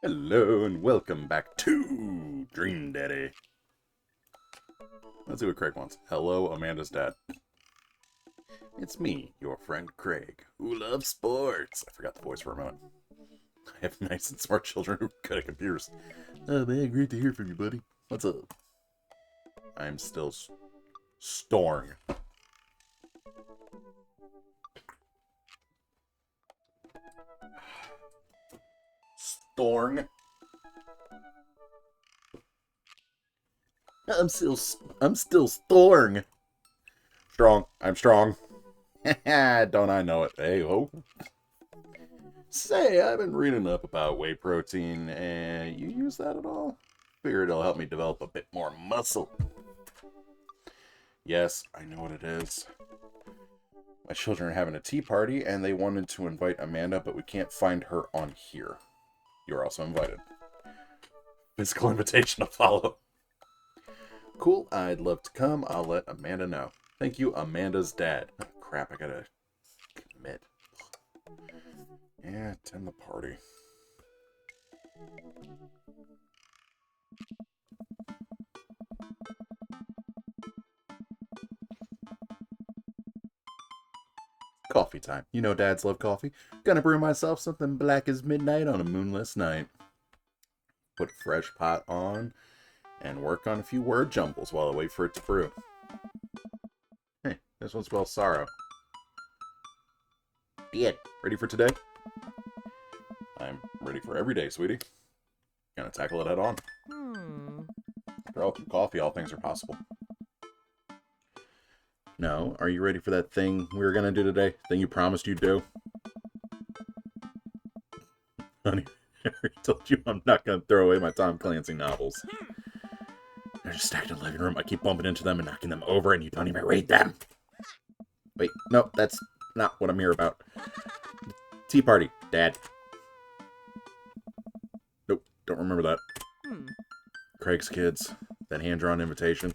Hello and welcome back to Dream Daddy. Let's see what Craig wants. Hello, Amanda's dad. It's me, your friend Craig, who loves sports. I forgot the voice for a moment. I have nice and smart children who are good at computers. Oh man, great to hear from you, buddy. What's up? I'm still storing. Storng. I'm still storing. Strong. I'm strong. Don't I know it? Hey ho. Say, I've been reading up about whey protein, and you use that at all? Figured it'll help me develop a bit more muscle. Yes, I know what it is. My children are having a tea party, and they wanted to invite Amanda, but we can't find her on here. You're also invited. Physical invitation to follow. Cool, I'd love to come. I'll let Amanda know. Thank you, Amanda's dad. Oh, crap, I gotta commit. Yeah, attend the party. Coffee time. You know dads love coffee. Gonna brew myself something black as midnight on a moonless night. Put a fresh pot on and work on a few word jumbles while I wait for it to brew. Hey, this one spells sorrow. Dad, ready for today? I'm ready for every day, sweetie. Gonna tackle it head on. Girl, through coffee, all things are possible. No, are you ready for that thing we were gonna do today? Thing you promised you'd do? Honey, I already told you I'm not gonna throw away my Tom Clancy novels. They're just stacked in the living room. I keep bumping into them and knocking them over, and you don't even read them. Wait, no, that's not what I'm here about. Tea party, Dad. Nope, don't remember that. Craig's kids. That hand-drawn invitation.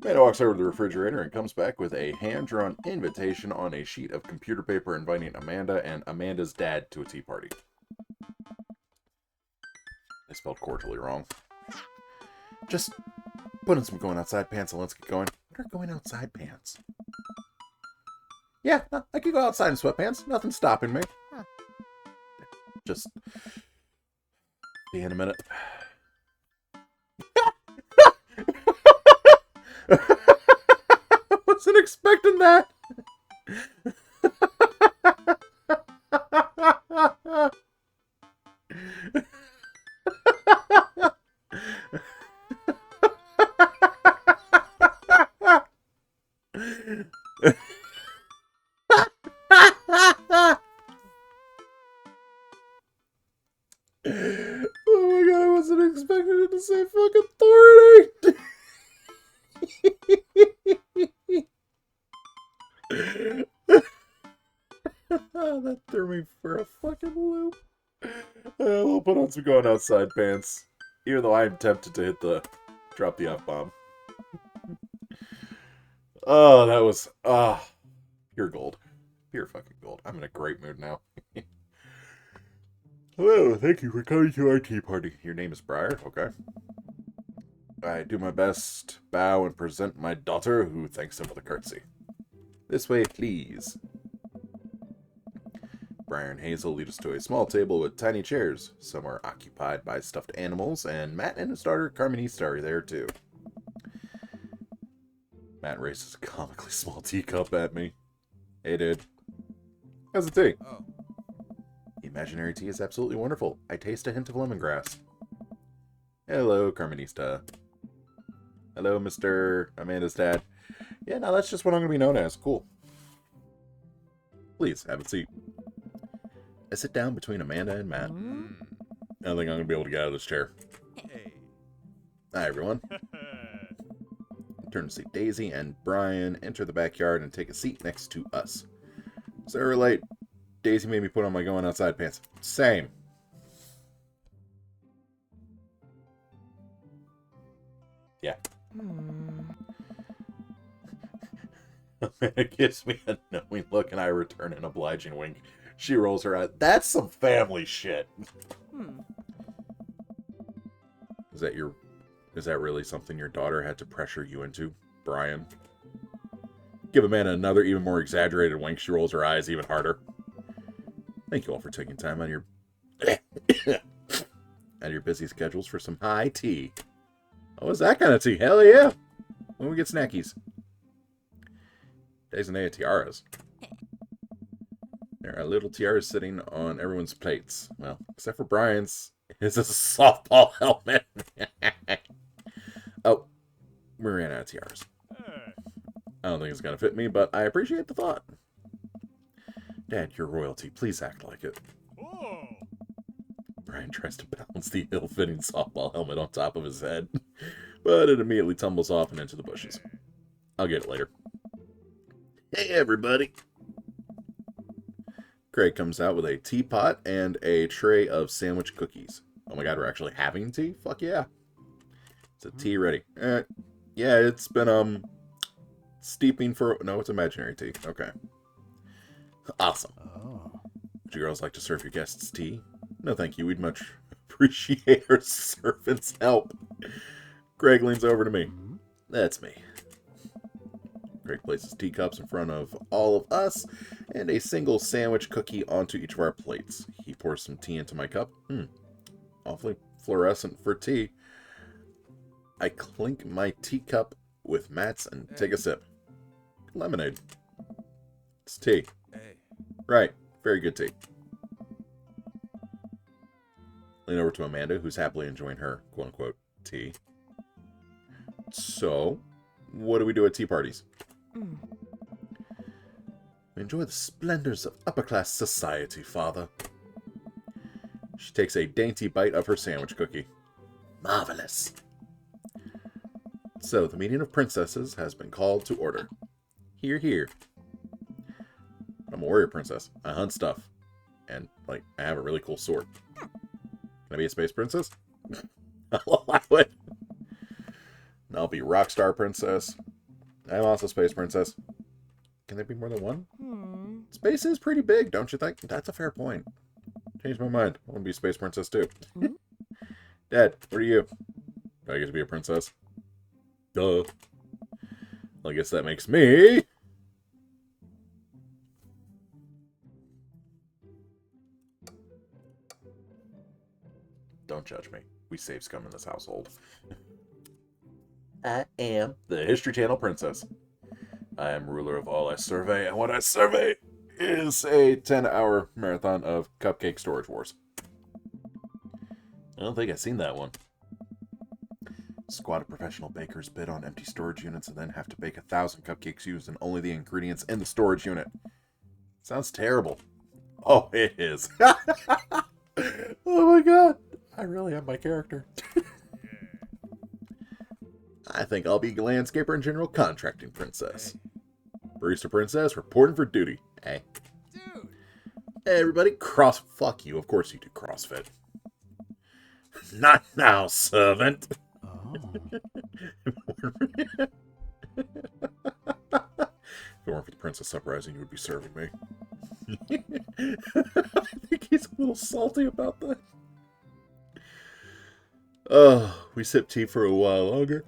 Amanda walks over to the refrigerator and comes back with a hand-drawn invitation on a sheet of computer paper inviting Amanda and Amanda's dad to a tea party. I spelled cordially wrong. Just put on some going outside pants and let's get going. What are going outside pants? Yeah, I could go outside in sweatpants. Nothing's stopping me. Just be in a minute. I wasn't expecting that. Oh my god, I wasn't expecting it to say fucking authority. That threw me for a fucking loop. We'll put on some going outside pants. Even though I'm tempted to hit the drop the F-bomb. Oh, that was pure gold. Pure fucking gold. I'm in a great mood now. Hello, thank you for coming to our tea party. Your name is Briar, okay. I do my best, bow, and present my daughter, who thanks him with a curtsy. This way, please. Briar and Hazel lead us to a small table with tiny chairs. Some are occupied by stuffed animals, and Matt and his daughter, Carmenista, are there too. Matt raises a comically small teacup at me. Hey, dude. How's the tea? Oh. The imaginary tea is absolutely wonderful. I taste a hint of lemongrass. Hello, Carmenista. Hello, Mr. Amanda's dad. Yeah, no, that's just what I'm going to be known as. Cool. Please, have a seat. I sit down between Amanda and Matt. I don't think I'm going to be able to get out of this chair. Hey. Hi, everyone. Turn to see Daisy and Brian enter the backyard and take a seat next to us. So late. Daisy made me put on my going outside pants. Same. Yeah. Amanda gives me a knowing look and I return an obliging wink. She rolls her eyes. That's some family shit. Is that really something your daughter had to pressure you into, Brian? Give Amanda another, even more exaggerated wink. She rolls her eyes even harder. Thank you all for taking time on your out of your busy schedules for some high tea. Oh, is that kind of tea? Hell yeah! When we get snackies. Days and day of tiaras. There are little tiaras sitting on everyone's plates. Well, except for Brian's. It's a softball helmet. Oh, we ran out of tiaras. I don't think it's going to fit me, but I appreciate the thought. Dad, you're royalty. Please act like it. Brian tries to balance the ill-fitting softball helmet on top of his head, but it immediately tumbles off and into the bushes. I'll get it later. Hey, everybody. Craig comes out with a teapot and a tray of sandwich cookies. Oh my god, we're actually having tea? Fuck yeah. Is the tea ready? Yeah, it's been, steeping for... No, it's imaginary tea. Okay. Awesome. Would you girls like to serve your guests tea? No, thank you. We'd much appreciate our servant's help. Greg leans over to me. That's me. Greg places teacups in front of all of us and a single sandwich cookie onto each of our plates. He pours some tea into my cup. Awfully fluorescent for tea. I clink my teacup with Matt's and take a sip. Lemonade. It's tea. Right. Very good tea. Lean over to Amanda, who's happily enjoying her quote-unquote tea. So, what do we do at tea parties? We enjoy the splendors of upper-class society, Father. She takes a dainty bite of her sandwich cookie. Marvelous. So, the meeting of princesses has been called to order. Hear, hear. I'm a warrior princess. I hunt stuff. And, I have a really cool sword. Can I be a space princess? I'll allow it. And I'll be rockstar princess. I'm also space princess. Can there be more than one? Space is pretty big, don't you think? That's a fair point. Changed my mind. I want to be a space princess too. Dad, what are you? Do I get to be a princess? Duh. Well, I guess that makes me... Don't judge me. We save scum in this household. I am the History Channel princess. I am ruler of all I survey, and what I survey is a 10-hour marathon of Cupcake Storage Wars. I don't think I've seen that one. Squad of professional bakers bid on empty storage units and then have to bake 1,000 cupcakes using only the ingredients in the storage unit. Sounds terrible. Oh, it is. Oh my god. I really am my character. I think I'll be landscaper and general contracting princess. Barista princess reporting for duty. Hey. Dude. Hey everybody, fuck you. Of course you do CrossFit. Not now, servant. Oh. If it weren't for the princess uprising, you would be serving me. I think he's a little salty about that. Oh, we sip tea for a while longer,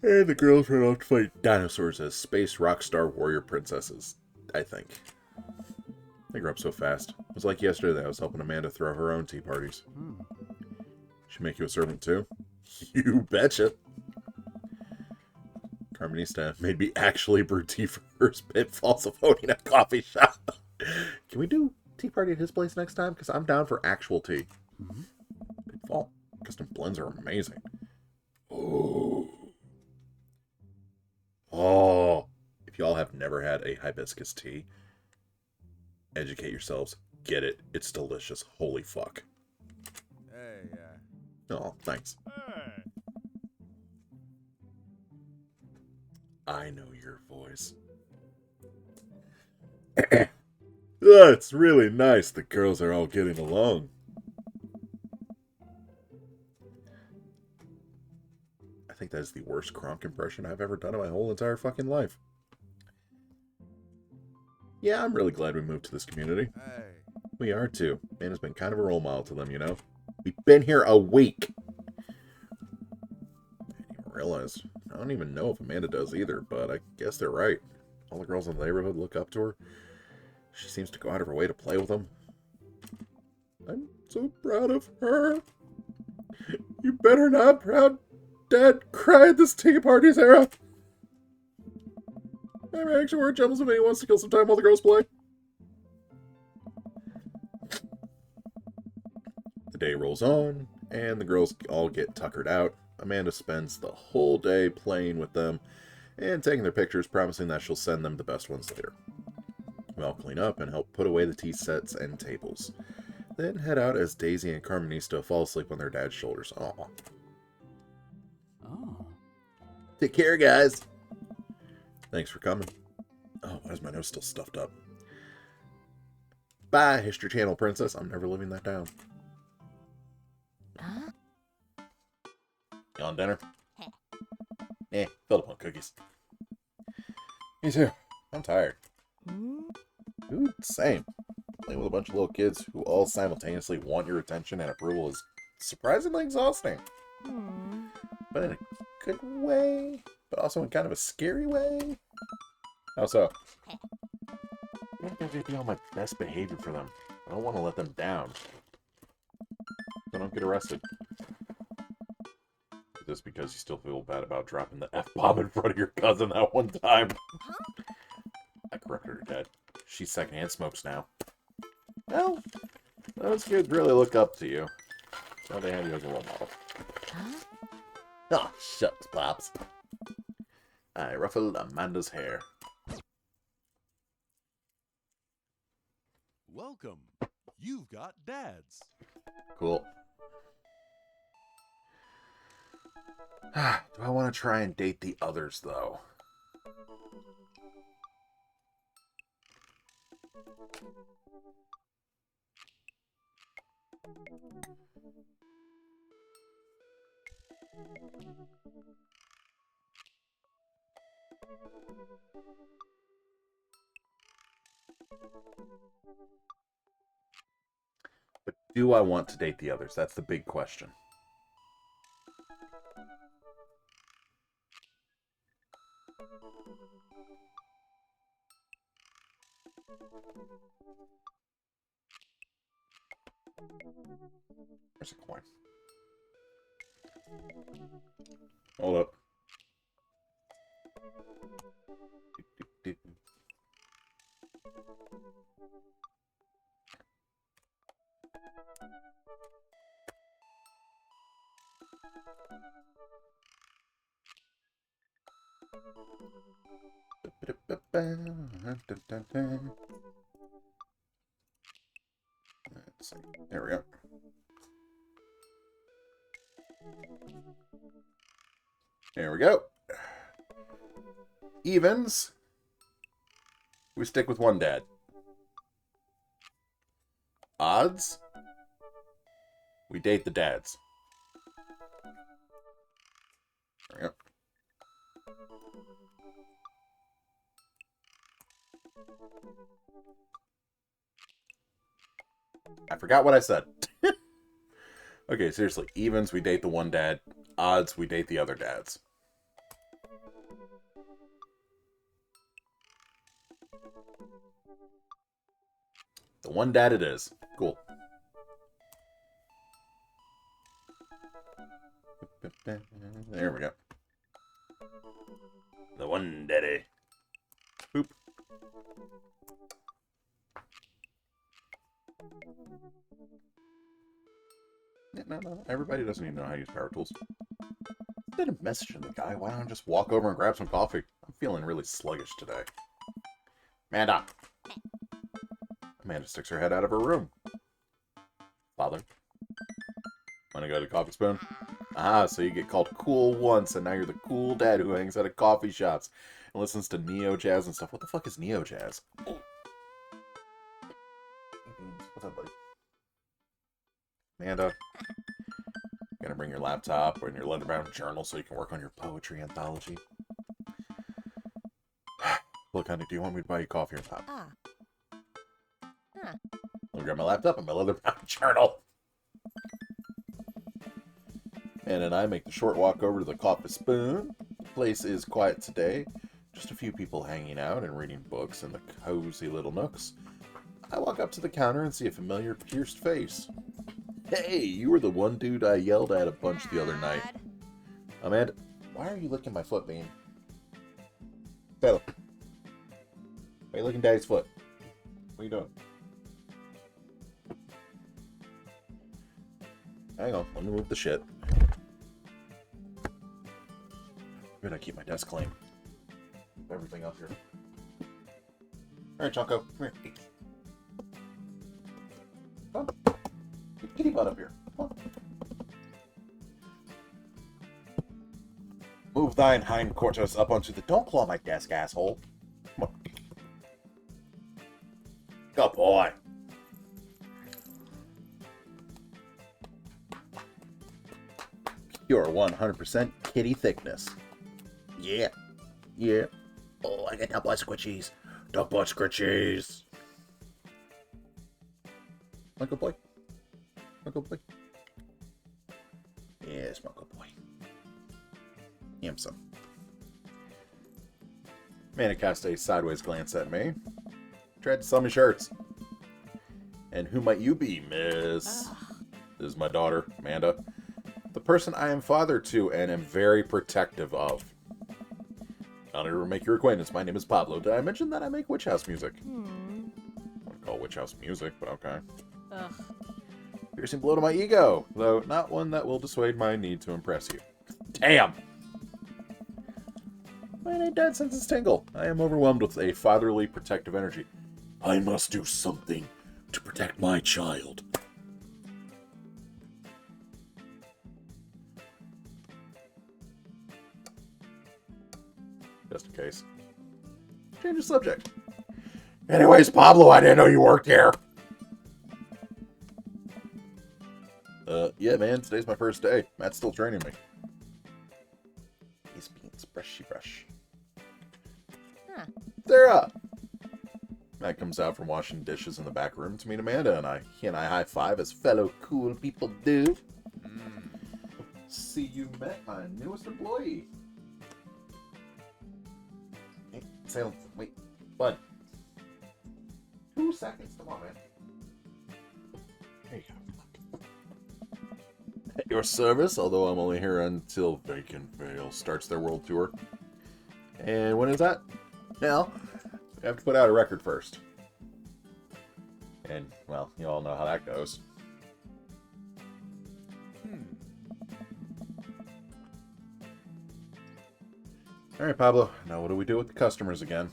and the girls run off to fight dinosaurs as space rockstar warrior princesses, I think. They grew up so fast. It was like yesterday that I was helping Amanda throw her own tea parties. She make you a servant too? You betcha. Carmenista made me actually brew tea for her pitfalls of owning a coffee shop. Can we do tea party at his place next time? Because I'm down for actual tea. Pitfall. Custom blends are amazing. Oh. Oh. If y'all have never had a hibiscus tea, educate yourselves. Get it. It's delicious. Holy fuck. Hey, yeah. Oh, thanks. Hey. I know your voice. It's really nice the girls are all getting along. I think that is the worst Kronk impression I've ever done in my whole entire fucking life. Yeah, I'm really glad we moved to this community. Hey. We are too. Amanda's been kind of a role model to them, you know? We've been here a week. I didn't even realize. I don't even know if Amanda does either, but I guess they're right. All the girls in the neighborhood look up to her. She seems to go out of her way to play with them. I'm so proud of her. You better not, proud Dad, cry at this tea party, Sarah. My reaction word jumbles if anyone wants to kill some time while the girls play. The day rolls on, and the girls all get tuckered out. Amanda spends the whole day playing with them and taking their pictures, promising that she'll send them the best ones later. We all clean up and help put away the tea sets and tables. Then head out as Daisy and Carmenista fall asleep on their dad's shoulders. Aw. Oh. Take care, guys. Thanks for coming. Oh, why is my nose still stuffed up? Bye, History Channel princess. I'm never living that down. Huh? You on dinner? Filled up on cookies. Me too. I'm tired. Dude, same. Playing with a bunch of little kids who all simultaneously want your attention and approval is surprisingly exhausting. But in a good way, but also in kind of a scary way. How so? I think I'd be on my best behavior for them. I don't want to let them down. So don't get arrested. Just because you still feel bad about dropping the F-bomb in front of your cousin that one time. I corrected her dad. She secondhand smokes now. Well, those kids really look up to you. So they have you as a role model. Oh, shucks, Pops. I ruffled Amanda's hair. Welcome. You've got dads. Cool. Do I want to try and date the others, though? But do I want to date the others? That's the big question. There's a coin. Hold up. Let's see. There we go. There we go. Evens. We stick with one dad. Odds. We date the dads. There we go. I forgot what I said. Okay, seriously. Evens, we date the one dad. Odds, we date the other dads. The one dad it is. Cool. There we go. The one daddy. Boop. No. Everybody doesn't even know how to use power tools. Instead of messaging the guy, why don't I just walk over and grab some coffee? I'm feeling really sluggish today. Amanda. Amanda sticks her head out of her room. Father. Wanna go to Coffee Spoon? Ah, so you get called cool once, and now you're the cool dad who hangs out at coffee shops and listens to neo jazz and stuff. What the fuck is neo jazz? What's up, buddy? Amanda, gonna bring your laptop and your leather bound journal so you can work on your poetry anthology. Look, honey, do you want me to buy you coffee or not? Let me grab my laptop and my leather-bound journal. And I make the short walk over to the coffee spoon. The place is quiet today. Just a few people hanging out and reading books in the cozy little nooks. I walk up to the counter and see a familiar pierced face. Hey, you were the one dude I yelled at a bunch the other night. Amanda, why are you licking my foot, Bean? Taylor, why are you licking Daddy's foot? What are you doing? Hang on, let me move the shit. Better keep my desk clean. Keep everything up here. Alright, Choco, come here. Come on. Get your kitty butt up here. Come on. Move thine hind quarters up onto the... Don't claw my desk, asshole. Come on. Good boy. You're 100% kitty thickness. Yeah. Yeah. Oh, I got dog butt squishies. Dog butt squishies. My good boy. My good boy. Yes, my good boy. Yam some. Amanda cast a sideways glance at me. Tried to sell me shirts. And who might you be, miss? This is my daughter, Amanda. The person I am father to and am very protective of. I'll never make your acquaintance. My name is Pablo. Did I mention that I make witch house music? I wouldn't call witch house music, but okay. Ugh. Piercing blow to my ego, though not one that will dissuade my need to impress you. Damn! Mine ain't dead since its tingle. I am overwhelmed with a fatherly protective energy. I must do something to protect my child. Just in case. Change the subject. Anyways, Pablo, I didn't know you worked here. Yeah, man, today's my first day. Matt's still training me. These beans, brushy brush. Huh. Serra! Matt comes out from washing dishes in the back room to meet Amanda, and he and I high five as fellow cool people do. See, you met my newest employee. Hey, Salem, wait, bud. 2 seconds, come on, man. There you go. At your service, although I'm only here until Vacant Vale starts their world tour. And when is that? Now, we have to put out a record first. And, well, you all know how that goes. Alright, Pablo. Now what do we do with the customers again?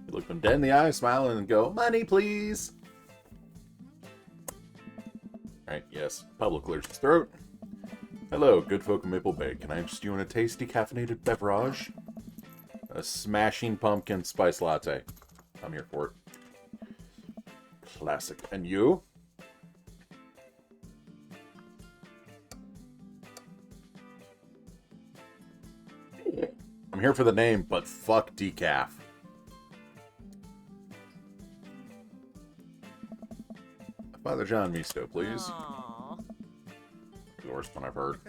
You look them dead in the eye, smile, and go, money, please! Alright, yes. Pablo clears his throat. Hello, good folk of Maple Bay. Can I interest you in a tasty caffeinated beverage? A smashing pumpkin spice latte. I'm here for it. Classic. And you? I'm here for the name, but fuck decaf. Father John Misto, please. Aww. The worst one I've heard.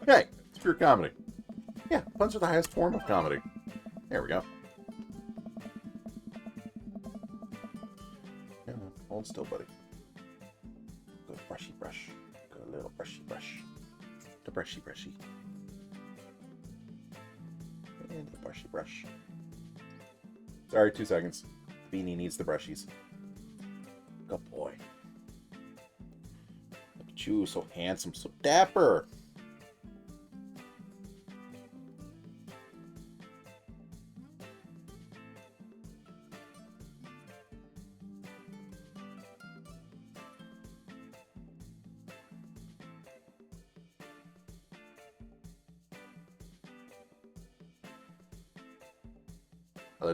Hey, it's pure comedy. Yeah, puns are the highest form of comedy. There we go. Come on, hold still, buddy. Good brushy brush. Good little brushy brush. The brushy brushy. And the brushy brush. Sorry, 2 seconds. Beanie needs the brushies. Good boy. Look at you, so handsome, so dapper.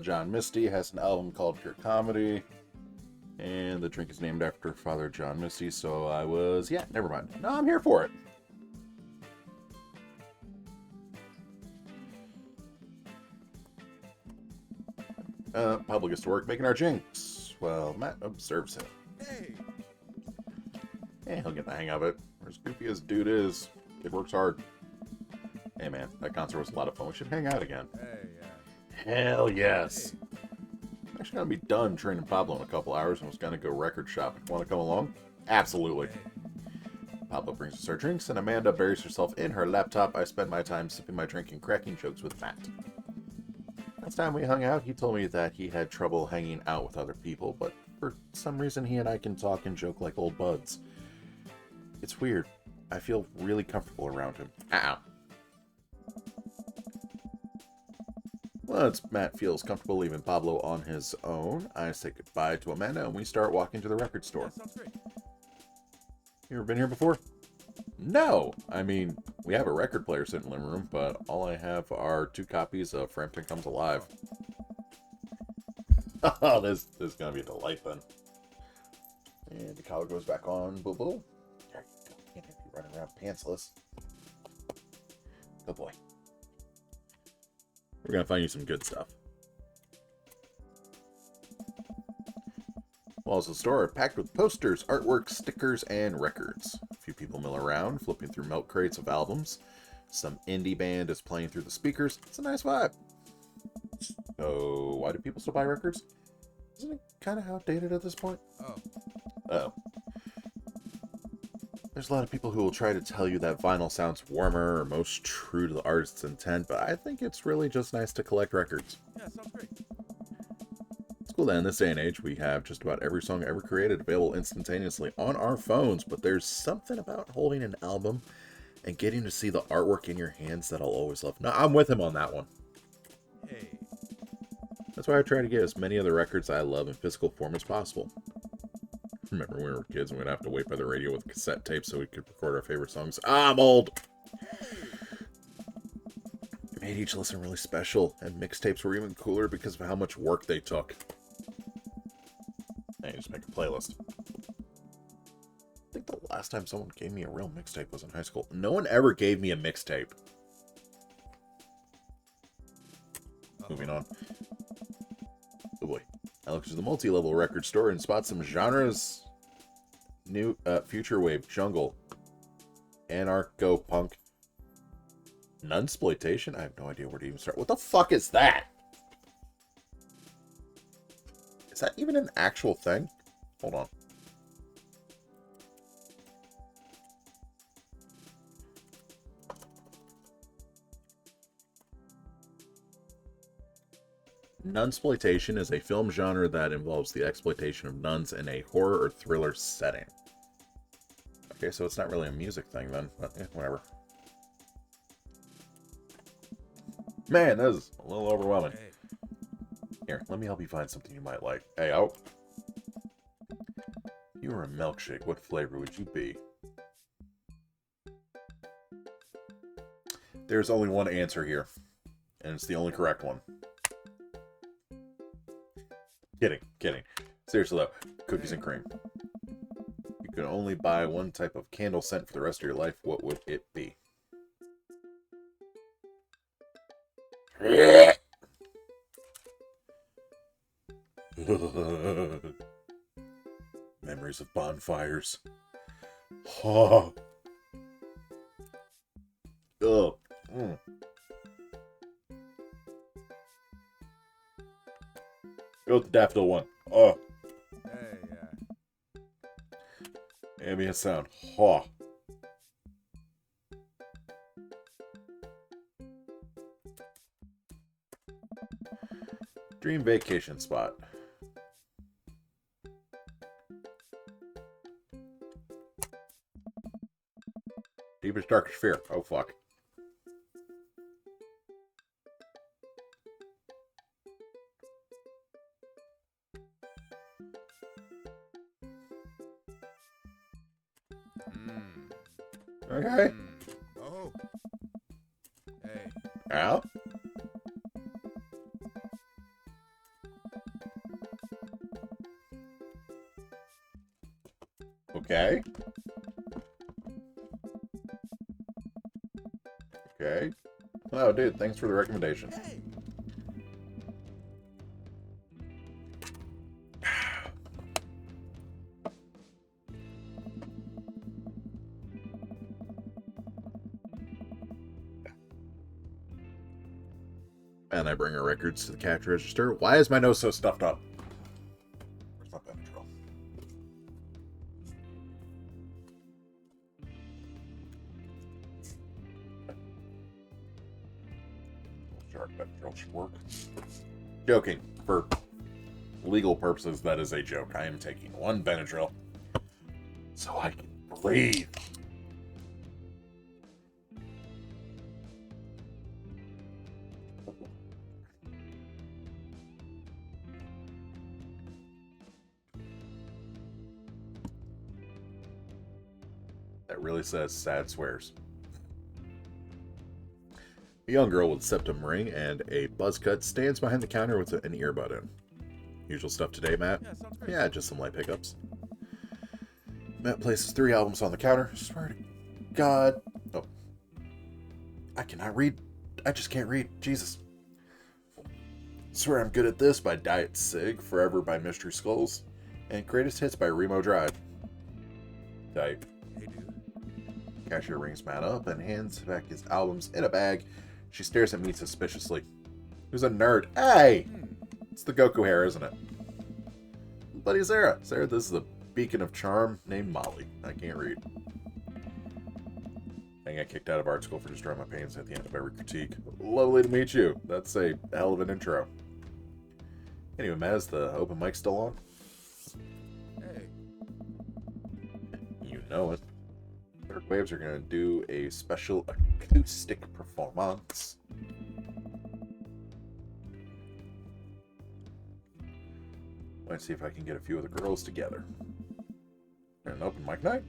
John Misty has an album called Pure Comedy, and the drink is named after Father John Misty, so I was, yeah, never mind. No, I'm here for it. Pablo gets to work making our jinx. Well, Matt observes him. Hey. Yeah, he'll get the hang of it. As goofy as dude is, kid works hard. Hey man, that concert was a lot of fun. We should hang out again. Hey, Hell yes. I'm actually gonna be done training Pablo in a couple hours and was gonna go record shopping. Want to come along? Absolutely. hey. Pablo brings us our drinks, and Amanda buries herself in her laptop. I spend my time sipping my drink and cracking jokes with Matt. Last time we hung out, he told me that he had trouble hanging out with other people, but for some reason he and I can talk and joke like old buds. It's weird. I feel really comfortable around him. Ow. Once Matt feels comfortable leaving Pablo on his own, I say goodbye to Amanda and we start walking to the record store. That sounds great. You ever been here before? No! I mean, we have a record player sitting in the living room, but all I have are 2 copies of Frampton Comes Alive. Oh, this is going to be a delight then. And the collar goes back on. Boo boo. There you go. Can't have you running around pantsless. Good boy. We're going to find you some good stuff. Walls of the store are packed with posters, artwork, stickers, and records. A few people mill around, flipping through milk crates of albums. Some indie band is playing through the speakers. It's a nice vibe. So, why do people still buy records? Isn't it kind of outdated at this point? Oh. Uh-oh. There's a lot of people who will try to tell you that vinyl sounds warmer or most true to the artist's intent, but I think it's really just nice to collect records. Yeah, sounds great. It's cool that in this day and age we have just about every song ever created available instantaneously on our phones, but there's something about holding an album and getting to see the artwork in your hands that I'll always love. No, I'm with him on that one. Hey. That's why I try to get as many of the records I love in physical form as possible. Remember when we were kids and we'd have to wait by the radio with cassette tapes so we could record our favorite songs? I'm old! It made each listen really special, and mixtapes were even cooler because of how much work they took. Hey, just make a playlist. I think the last time someone gave me a real mixtape was in high school. No one ever gave me a mixtape. Moving on. Oh boy. I look to the multi-level record store and spot some genres. New future wave, jungle, anarcho-punk, nunsploitation. I have no idea where to even start. What the fuck is that? Is that even an actual thing? Hold on. Nunsploitation is a film genre that involves the exploitation of nuns in a horror or thriller setting. Okay, so it's not really a music thing then, but yeah, whatever. Man, that is a little overwhelming. Hey. Here, let me help you find something you might like. Hey, oh. If you were a milkshake, what flavor would you be? There's only one answer here, and it's the only correct one. Kidding. Seriously though, cookies and cream. You could only buy one type of candle scent for the rest of your life. What would it be? Memories of bonfires. Oh. Ugh. Mm. Go with the daffodil one. Oh. Hey, Ambient sound. Oh. Dream vacation spot. Deepest, darkest fear. Oh, fuck. Okay. Oh. Hey. Al? Okay. Okay. Oh, dude, thanks for the recommendation. Hey. And I bring her records to the cash register. Why is my nose so stuffed up? Where's my Benadryl? Sure, Benadryl should work. Joking. For legal purposes, that is a joke. I am taking one Benadryl so I can breathe. That really says sad swears. A young girl with a septum ring and a buzz cut stands behind the counter with an earbud in. Usual stuff today, Matt? Yeah, sounds great. Yeah, just some light pickups. Matt places 3 albums on the counter. Swear to God. Oh. I cannot read. I just can't read. Jesus. Swear I'm Good at This by Diet Sig, Forever by Mystery Skulls, and Greatest Hits by Remo Drive. Tight. Hey, dude. Cashier rings Matt up and hands back his albums in a bag. She stares at me suspiciously. Who's a nerd? Hey! It's the Goku hair, isn't it? Buddy Serra. Serra, this is a beacon of charm named Molly. I can't read. I got kicked out of art school for destroying my pains at the end of every critique. Lovely to meet you. That's a hell of an intro. Anyway, Matt, is the open mic still on? Hey. You know it. Dark Waves are going to do a special acoustic performance. Let's see if I can get a few of the girls together. And an open mic night.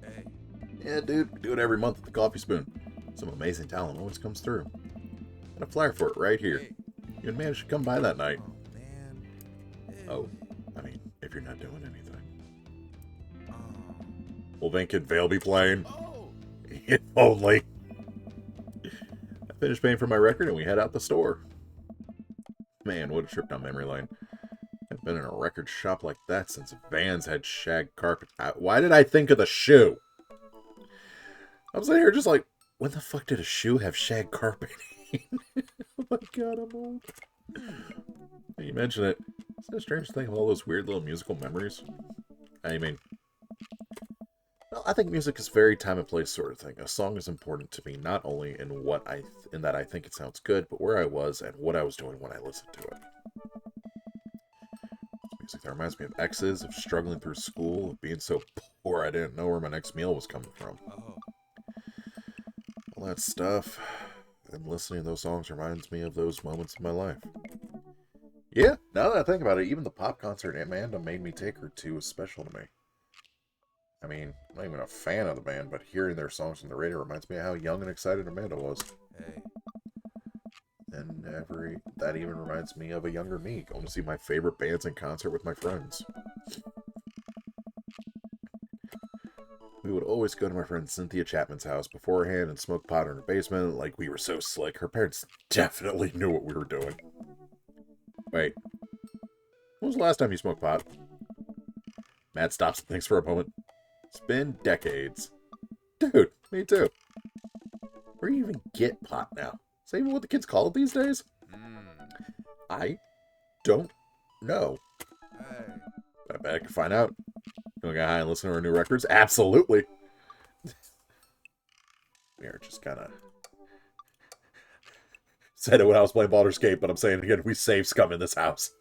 Hey. Yeah, dude, we do it every month at the Coffee Spoon. Some amazing talent always comes through. Got a flyer for it right here. Hey. You and man should come by that night. Oh, man. Hey. Oh, I mean, if you're not doing anything. Oh. Well, then could Vale be playing? Oh. If only. I finished paying for my record and we head out the store. Man, what a trip down memory lane. I've been in a record shop like that since Vans had shag carpet. Why did I think of the shoe? I was sitting here just like, when the fuck did a shoe have shag carpeting? Oh my god, I'm old. When you mention it, isn't it strange to think of all those weird little musical memories? I mean, well, I think music is very time and place sort of thing. A song is important to me not only in what in that I think it sounds good, but where I was and what I was doing when I listened to it. Music that reminds me of exes, of struggling through school, of being so poor I didn't know where my next meal was coming from. Oh. All that stuff, and listening to those songs reminds me of those moments in my life. Yeah, now that I think about it, even the pop concert Amanda made me take her to was special to me. I mean, I'm not even a fan of the band, but hearing their songs on the radio reminds me of how young and excited Amanda was. Hey. And that even reminds me of a younger me, going to see my favorite bands in concert with my friends. We would always go to my friend Cynthia Chapman's house beforehand and smoke pot in her basement like we were so slick. Her parents definitely knew what we were doing. Wait. When was the last time you smoked pot? Matt stops and thinks for a moment. It's been decades. Dude, me too. Where do you even get pot now? Is that even what the kids call it these days? I don't know. Hey. But I bet I can find out. You want to get high and listen to our new records? Absolutely. We are just kind of... Said it when I was playing Baldur's Gate, but I'm saying it again, we save scum in this house.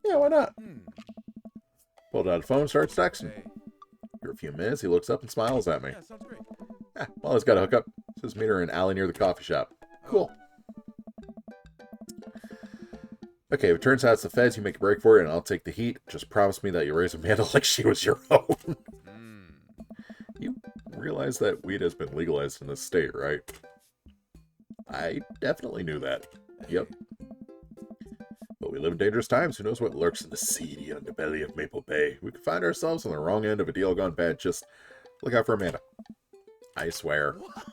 Yeah, why not? Pulled out a phone, starts texting. Hey. For a few minutes, he looks up and smiles at me. Yeah, sounds great. Well, he's got a hookup. Says meet her in an alley near the coffee shop. Cool. Okay, if it turns out it's the feds, you make a break for it, and I'll take the heat. Just promise me that you raise Amanda like she was your own. You realize that weed has been legalized in this state, right? I definitely knew that. Yep. But we live in dangerous times. Who knows what lurks in the seedy underbelly of Maple Bay? We could find ourselves on the wrong end of a deal gone bad. Just look out for Amanda. I swear. What?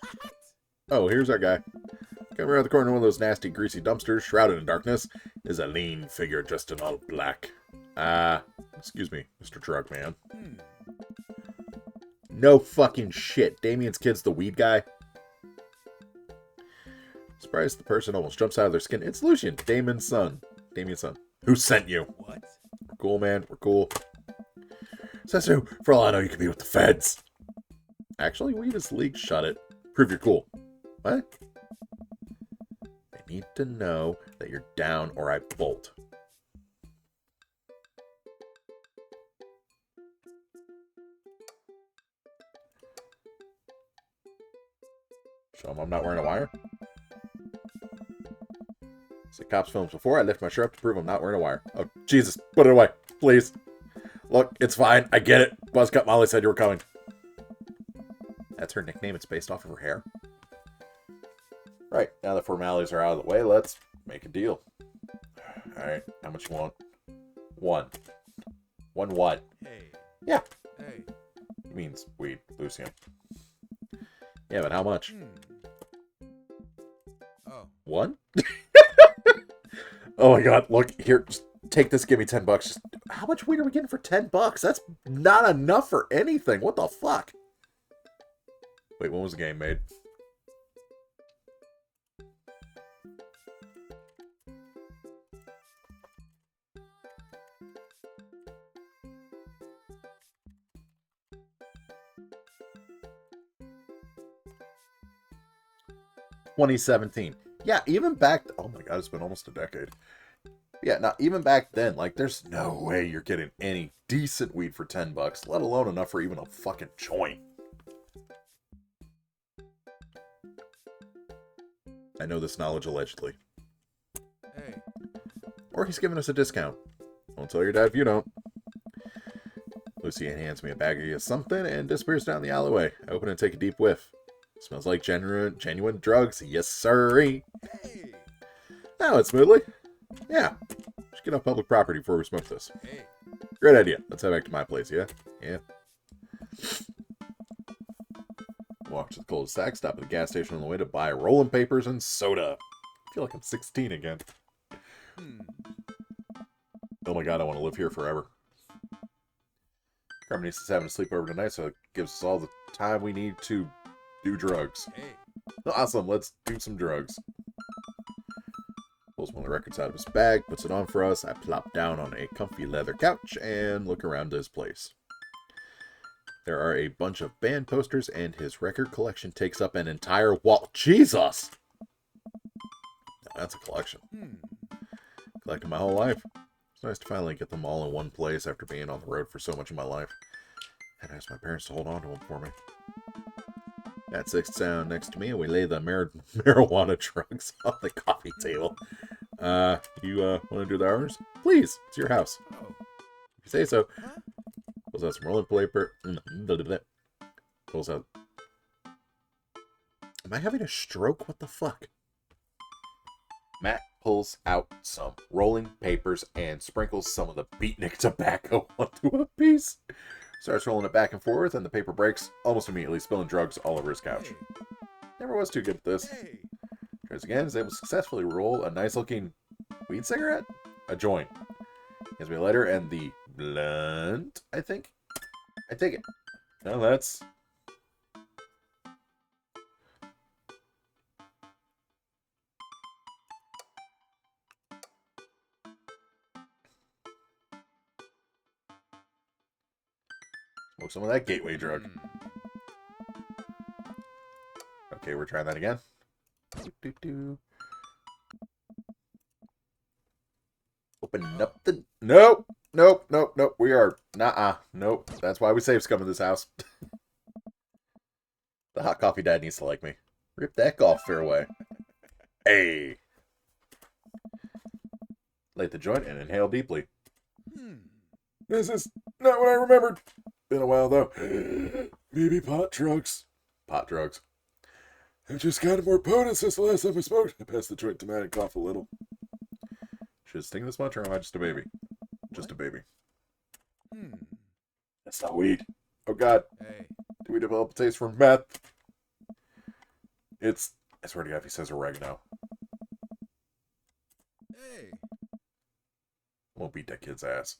Oh, here's our guy. Coming around the corner of one of those nasty, greasy dumpsters, shrouded in darkness, is a lean figure dressed in all black. Excuse me, Mr. Drug Man. Hmm. No fucking shit. Damien's kid's the weed guy. Surprised the person almost jumps out of their skin. It's Lucian, Damien's son. Damien's son. Who sent you? What? We're cool, man. We're cool. Says who? For all I know, you could be with the feds. Actually, weed is legal. Shut it. Prove you're cool. What? I need to know that you're down or I bolt. Show him I'm not wearing a wire. See cops films before. I lift my shirt up to prove I'm not wearing a wire. Oh, Jesus. Put it away. Please. Look, it's fine. I get it. Buzzcut Molly said you were coming. That's her nickname. It's based off of her hair. Right. Now the formalities are out of the way, let's make a deal. Alright. How much you want? One. One what? Hey. Yeah. Hey. He means weed, Lucian. Yeah, but how much? Oh. One? Oh my god, look, here, just take this, give me $10. Just, how much weed are we getting for $10? That's not enough for anything. What the fuck? Wait, when was the game made? $2017. Yeah, even back... Oh my god, it's been almost a decade. Yeah, now, even back then, like, there's no way you're getting any decent weed for $10, let alone enough for even a fucking joint. I know this knowledge allegedly. Hey. Or he's giving us a discount. Don't tell your dad if you don't. Lucy hands me a baggie of something and disappears down the alleyway. I open and take a deep whiff. Smells like genuine drugs. Yes, sirree. Hey. Now it's smoothly. Yeah. Should get off public property before we smoke this. Hey. Great idea. Let's head back to my place, yeah? Yeah. Walk to the cul-de-sac, stop at the gas station on the way to buy rolling papers and soda. I feel like I'm 16 again. Oh my god, I want to live here forever. Carmenice is having a sleepover tonight, so it gives us all the time we need to do drugs. Hey. Awesome, let's do some drugs. Pulls one of the records out of his bag, puts it on for us. I plop down on a comfy leather couch and look around his place. There are a bunch of band posters, and his record collection takes up an entire wall. Jesus! That's a collection. Collected my whole life. It's nice to finally get them all in one place after being on the road for so much of my life. And I asked my parents to hold on to them for me. That sits down next to me, and we lay the marijuana drugs on the coffee table. You want to do the honors? Please, it's your house. Oh. If you say so. Huh? Pulls out some rolling paper. Pulls out... Am I having a stroke? What the fuck? Matt pulls out some rolling papers and sprinkles some of the beatnik tobacco onto a piece. Starts rolling it back and forth, and the paper breaks almost immediately, spilling drugs all over his couch. Hey. Never was too good at this. Hey. Tries again, is able to successfully roll a nice-looking weed cigarette? A joint. Gives me a lighter and the blunt, I think. I take it. No, that's... Smoke some of that gateway drug. Okay, we're trying that again. Open up the... Nope! Nope, nope, nope. We are... Nuh-uh. Nope. That's why we save scum in this house. The hot coffee dad needs to like me. Rip that golf fairway. Hey! Light the joint and inhale deeply. This is not what I remembered. Been a while, though. Maybe pot drugs. Pot drugs. I've just gotten more potent since the last time I smoked. I passed the joint to Matt and cough a little. Should sting this much, or am I just a baby? Just a baby. That's not weed. Oh god. Hey. Do we develop a taste for meth? It's... I swear to god if he says oregano. Hey. I won't beat that kid's ass.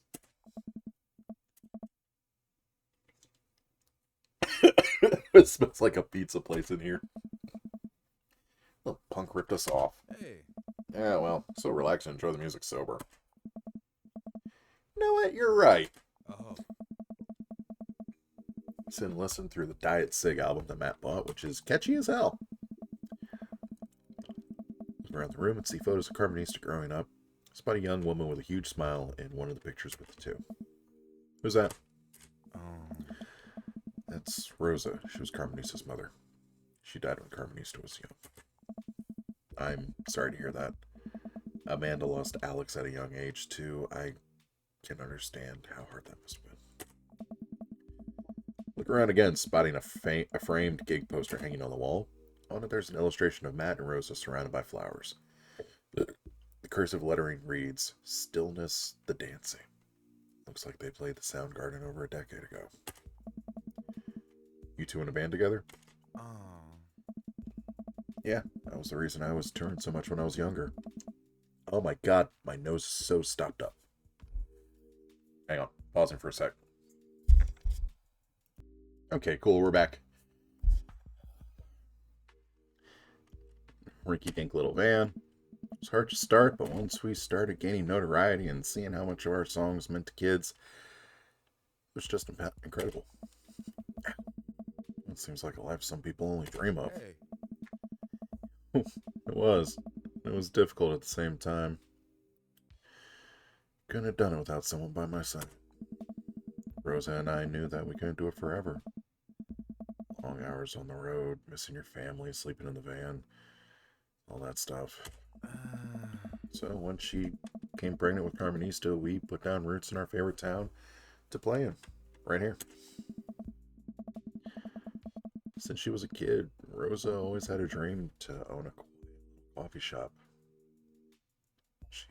It smells like a pizza place in here. The punk ripped us off. Hey. Yeah, well, so relax and enjoy the music sober. You know what? You're right. Oh. Sit and listen through the Diet Sig album that Matt bought, which is catchy as hell. Look around the room and see photos of Carmenista growing up. Spot a young woman with a huge smile in one of the pictures with the two. Who's that? Oh. That's Rosa. She was Carmenista's mother. She died when Carmenista was young. I'm sorry to hear that. Amanda lost Alex at a young age, too. I can understand how hard that must have been. Look around again, spotting a framed gig poster hanging on the wall. On it, there's an illustration of Matt and Rosa surrounded by flowers. The cursive lettering reads, "Stillness the Dancing." Looks like they played the Soundgarden over a decade ago. You two in a band together? Oh. Yeah, that was the reason I was touring so much when I was younger. Oh my god, my nose is so stopped up. Hang on, pausing for a sec. Okay, cool, we're back. Rinky-dink little van. It was hard to start, but once we started gaining notoriety and seeing how much of our songs meant to kids, it was just incredible. It seems like a life some people only dream of. Hey. It was. It was difficult at the same time. Couldn't have done it without someone by my side. Rosa and I knew that we couldn't do it forever. Long hours on the road, missing your family, sleeping in the van, all that stuff. So when she became pregnant with Carmenista, we put down roots in our favorite town to play in, right here. Since she was a kid, Rosa always had a dream to own a coffee shop. She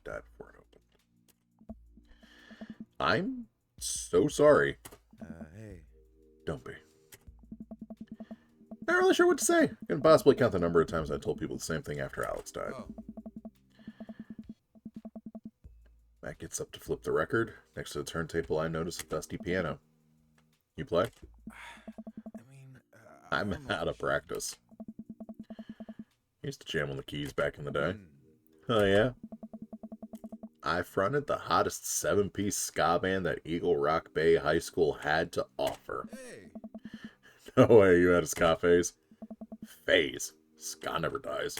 died before it opened. I'm so sorry. Hey. Don't be. Not really sure what to say. I can possibly count the number of times I told people the same thing after Alex died. Oh. Matt gets up to flip the record. Next to the turntable, I notice a dusty piano. You play? I mean, I'm out of practice. Used to jam on the keys back in the day. Oh, yeah? I fronted the hottest 7-piece ska band that Eagle Rock Bay High School had to offer. Hey. No way you had a ska phase. Phase. Ska never dies.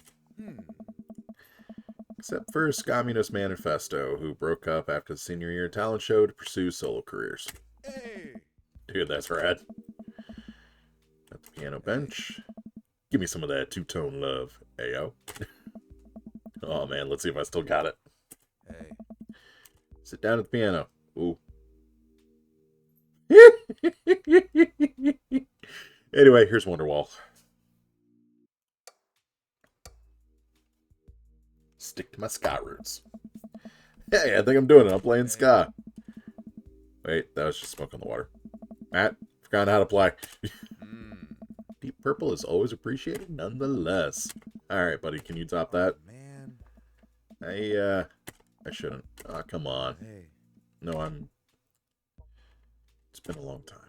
Except for Communist Manifesto, who broke up after the senior year talent show to pursue solo careers. Hey. Dude, that's rad. At the piano bench. Give me some of that two-tone love, ayo. Oh man, let's see if I still got it. Hey. Sit down at the piano. Ooh. Anyway, here's Wonderwall. Stick to my ska roots. Hey, I think I'm doing it. I'm playing ska. Wait, that was just smoke on the water. Matt, forgot how to play. Deep Purple is always appreciated nonetheless. Alright, buddy, can you top that? Man. I shouldn't. Oh, come on. Hey. No, it's been a long time.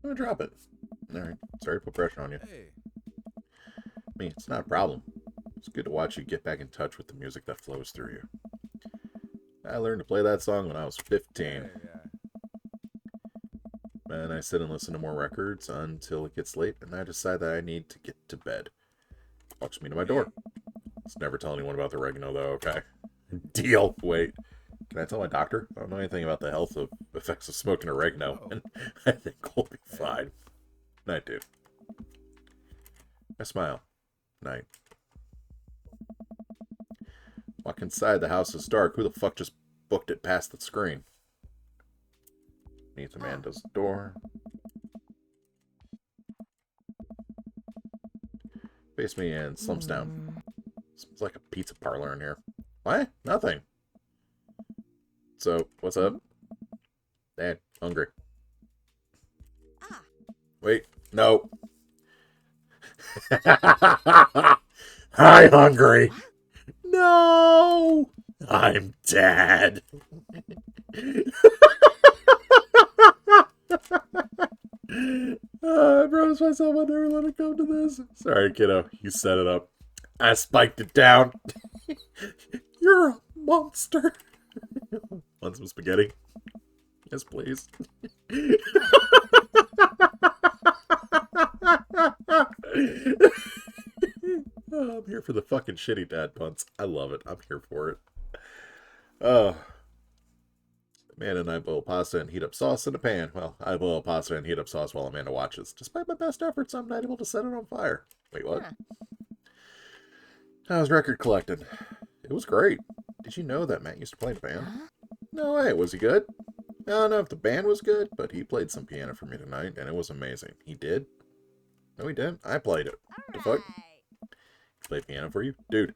I'm gonna drop it. Alright, sorry to put pressure on you. Hey. I mean, it's not a problem. It's good to watch you get back in touch with the music that flows through you. I learned to play that song when I was 15. Yeah. And I sit and listen to more records until it gets late, and I decide that I need to get to bed. Walks me to my door. Let's never tell anyone about the oregano, though, okay? Deal. Wait. Can I tell my doctor? I don't know anything about the health effects of smoking oregano, and I think we'll be fine. Night, dude. I smile. Night. Walk inside, the house is dark. Who the fuck just booked it past the screen? Beneath Amanda's door. Face me and slumps down. Smells like a pizza parlor in here. What? Nothing. So, what's up? Dad, hungry. Wait, no. Hi, hungry. No! I'm dead. I promised myself I'd never let it come to this. Sorry, kiddo. You set it up. I spiked it down. You're a monster. Want some spaghetti? Yes, please. Oh, I'm here for the fucking shitty dad puns. I love it. I'm here for it. Oh. Amanda and I boil pasta and heat up sauce in a pan. Well, I boil pasta and heat up sauce while Amanda watches. Despite my best efforts, I'm not able to set it on fire. Wait, what? Huh. I was record collecting. It was great. Did you know that Matt used to play in a band? Huh? No way. Was he good? I don't know if the band was good, but he played some piano for me tonight, and it was amazing. He did? No, he didn't. I played it. The fuck? He played piano for you? Dude.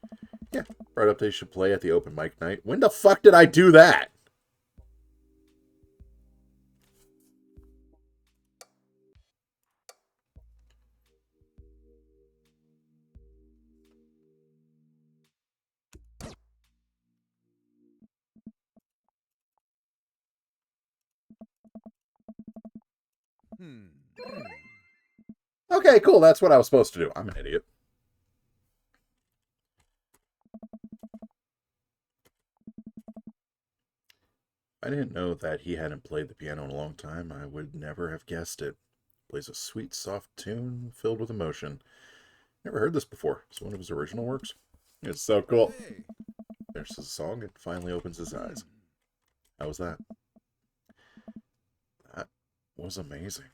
Yeah. Brought up they should play at the open mic night. When the fuck did I do that? Hmm. Okay, cool. That's what I was supposed to do. I'm an idiot. I didn't know that he hadn't played the piano in a long time. I would never have guessed it. Plays a sweet, soft tune filled with emotion. Never heard this before. It's one of his original works. It's so cool. Hey. There's the song. It finally opens his eyes. How was that? That was amazing.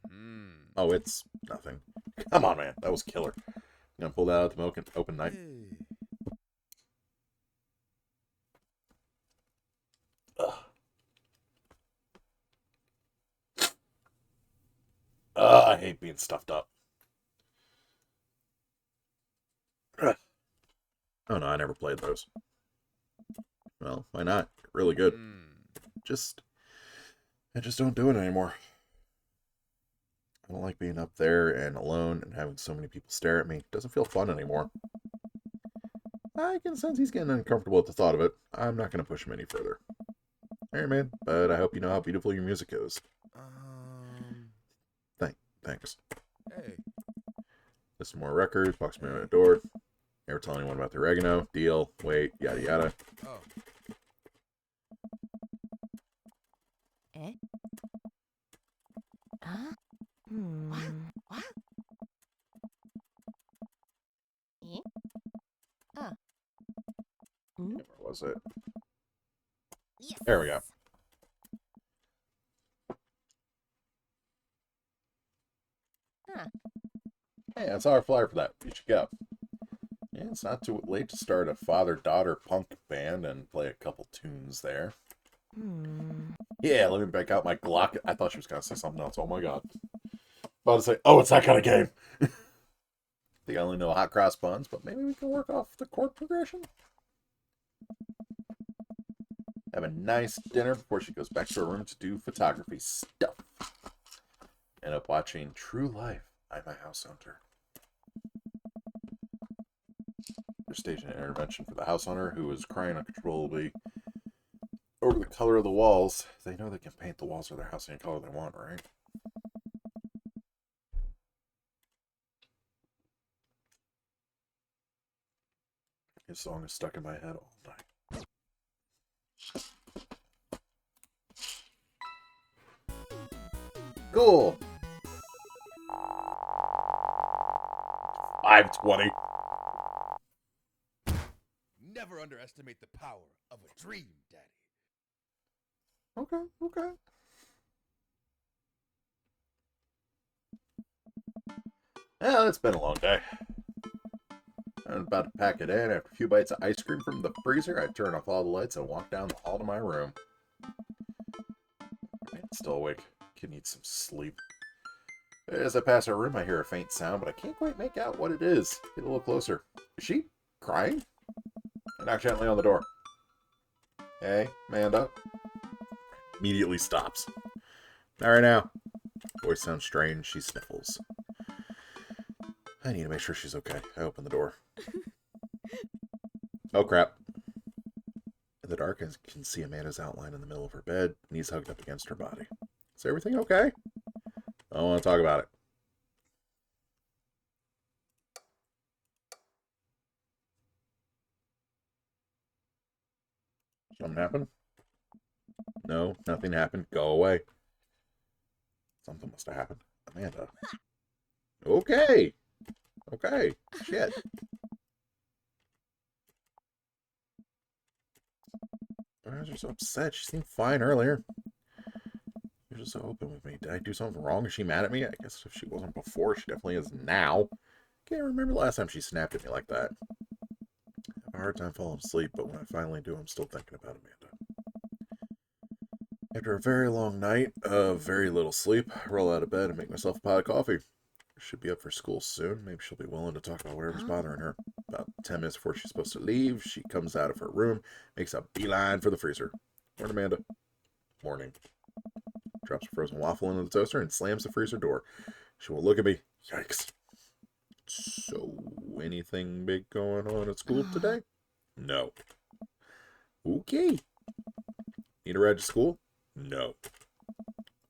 Hmm. Oh, it's nothing. Come on, man. That was killer. You gonna pull that out at the open night? Hey. Ugh. I hate being stuffed up. Ugh. Oh no, I never played those. Well, why not? Really good. I just don't do it anymore. I don't like being up there and alone and having so many people stare at me. It doesn't feel fun anymore. I can sense he's getting uncomfortable at the thought of it. I'm not going to push him any further. Alright, man, but I hope you know how beautiful your music is. Thanks. Hey. Listen to more records, box me on the door. Never tell anyone about the oregano. Deal. Wait. Yada yada. Oh. Eh? Huh? What? Eh? Where was it? Yes. There we go. Huh. Hey, that's our flyer for that. You should go. Yeah, it's not too late to start a father-daughter punk band and play a couple tunes there. Yeah, let me break out my Glock. I thought she was going to say something else. Oh my god. About to say, oh, it's that kind of game. They only know hot cross buns, but maybe we can work off the chord progression. Have a nice dinner before she goes back to her room to do photography stuff. End up watching True Life. I'm a house hunter. They're staging an intervention for the house hunter who is crying uncontrollably over the color of the walls. They know they can paint the walls of their house any color they want, right? His song is stuck in my head all night. Cool. 520. Never underestimate the power of a dream, Daddy. Okay. Well, it's been a long day. I'm about to pack it in. After a few bites of ice cream from the freezer, I turn off all the lights and walk down the hall to my room. Man, still awake. Can need some sleep. As I pass her room, I hear a faint sound, but I can't quite make out what it is. Get a little closer. Is she crying? I knock gently on the door. Hey, Amanda. Immediately stops. Not right now. Voice sounds strange. She sniffles. I need to make sure she's okay. I open the door. Oh, crap. In the dark, I can see Amanda's outline in the middle of her bed, knees hugged up against her body. Is everything okay? I don't want to talk about it. Something happened? No, nothing happened. Go away. Something must have happened. Amanda. Okay. Okay. Shit. Why is she so upset? She seemed fine earlier. She was just so open with me. Did I do something wrong? Is she mad at me? I guess if she wasn't before, she definitely is now. Can't remember the last time she snapped at me like that. I have a hard time falling asleep, but when I finally do, I'm still thinking about Amanda. After a very long night of very little sleep, I roll out of bed and make myself a pot of coffee. Should be up for school soon. Maybe she'll be willing to talk about whatever's bothering her. About 10 minutes before she's supposed to leave, she comes out of her room, makes a beeline for the freezer. Morning, Amanda. Morning. Drops a frozen waffle into the toaster and slams the freezer door. She won't look at me. Yikes. So, anything big going on at school today? No. Okay. Need a ride to school? No.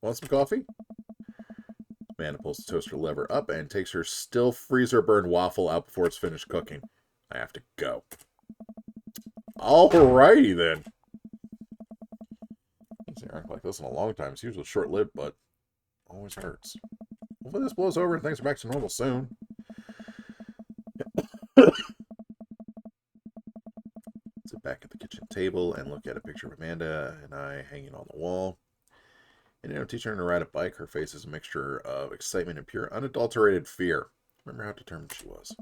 Want some coffee? Amanda pulls the toaster lever up and takes her still freezer burned waffle out before it's finished cooking. I have to go. Alrighty then. These aren't like this in a long time. It's usually short lived, but always hurts. Hopefully this blows over and things are back to normal soon. Sit back at the kitchen table and look at a picture of Amanda and I hanging on the wall. And teaching her to ride a bike, her face is a mixture of excitement and pure, unadulterated fear. Remember how determined she was.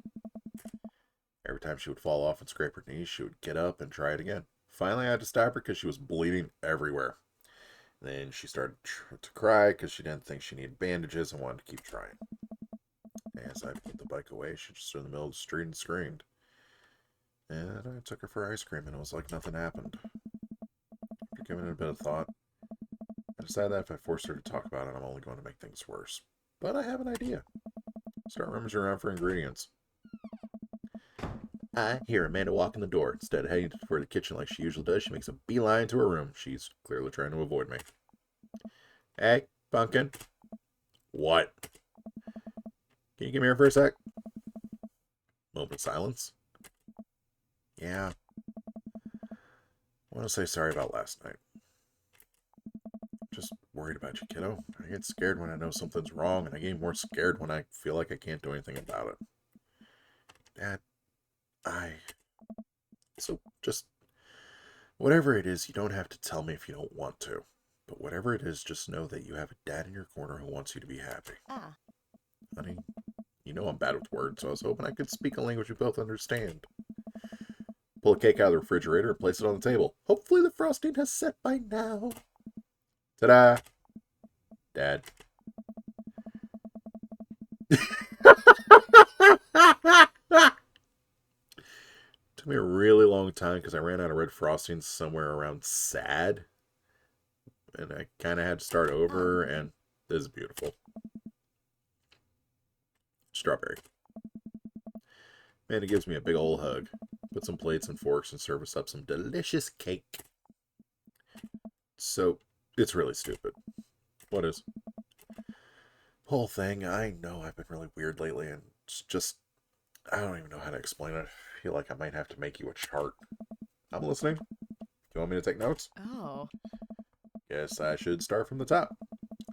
Every time she would fall off and scrape her knees, she would get up and try it again. Finally, I had to stop her because she was bleeding everywhere. Then she started to cry because she didn't think she needed bandages and wanted to keep trying. As I put the bike away, she just stood in the middle of the street and screamed. And I took her for ice cream, and it was like nothing happened. After giving it a bit of thought, I decided that if I force her to talk about it, I'm only going to make things worse. But I have an idea. Start rummaging around for ingredients. I hear Amanda walk in the door. Instead of heading for the kitchen like she usually does, she makes a beeline to her room. She's clearly trying to avoid me. Hey, Pumpkin. What? Can you come here for a sec? Moment of silence. Yeah. I want to say sorry about last night. Just worried about you, kiddo. I get scared when I know something's wrong, and I get more scared when I feel like I can't do anything about it. Dad, So, just... whatever it is, you don't have to tell me if you don't want to. But whatever it is, just know that you have a dad in your corner who wants you to be happy. Honey, you know I'm bad with words, so I was hoping I could speak a language we both understand. Pull a cake out of the refrigerator and place it on the table. Hopefully the frosting has set by now. Ta-da! Dad. Took me a really long time because I ran out of red frosting somewhere around sad. And I kind of had to start over, and this is beautiful. Strawberry. Amanda gives me a big old hug. Put some plates and forks and serve us up some delicious cake. So, it's really stupid. What is? Whole thing, I know I've been really weird lately, and it's just, I don't even know how to explain it. I feel like I might have to make you a chart. I'm listening. Do you want me to take notes? Oh. Guess I should start from the top.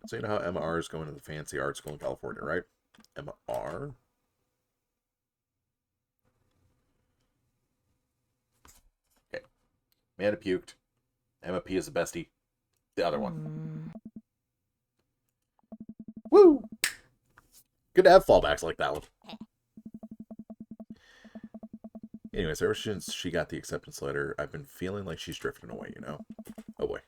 So you know how Emma R is going to the fancy art school in California, right? Emma R? Okay. Amanda puked. Emma P is the bestie. The other one. Woo! Good to have fallbacks like that one. Anyways, ever since she got the acceptance letter, I've been feeling like she's drifting away, you know? Oh boy.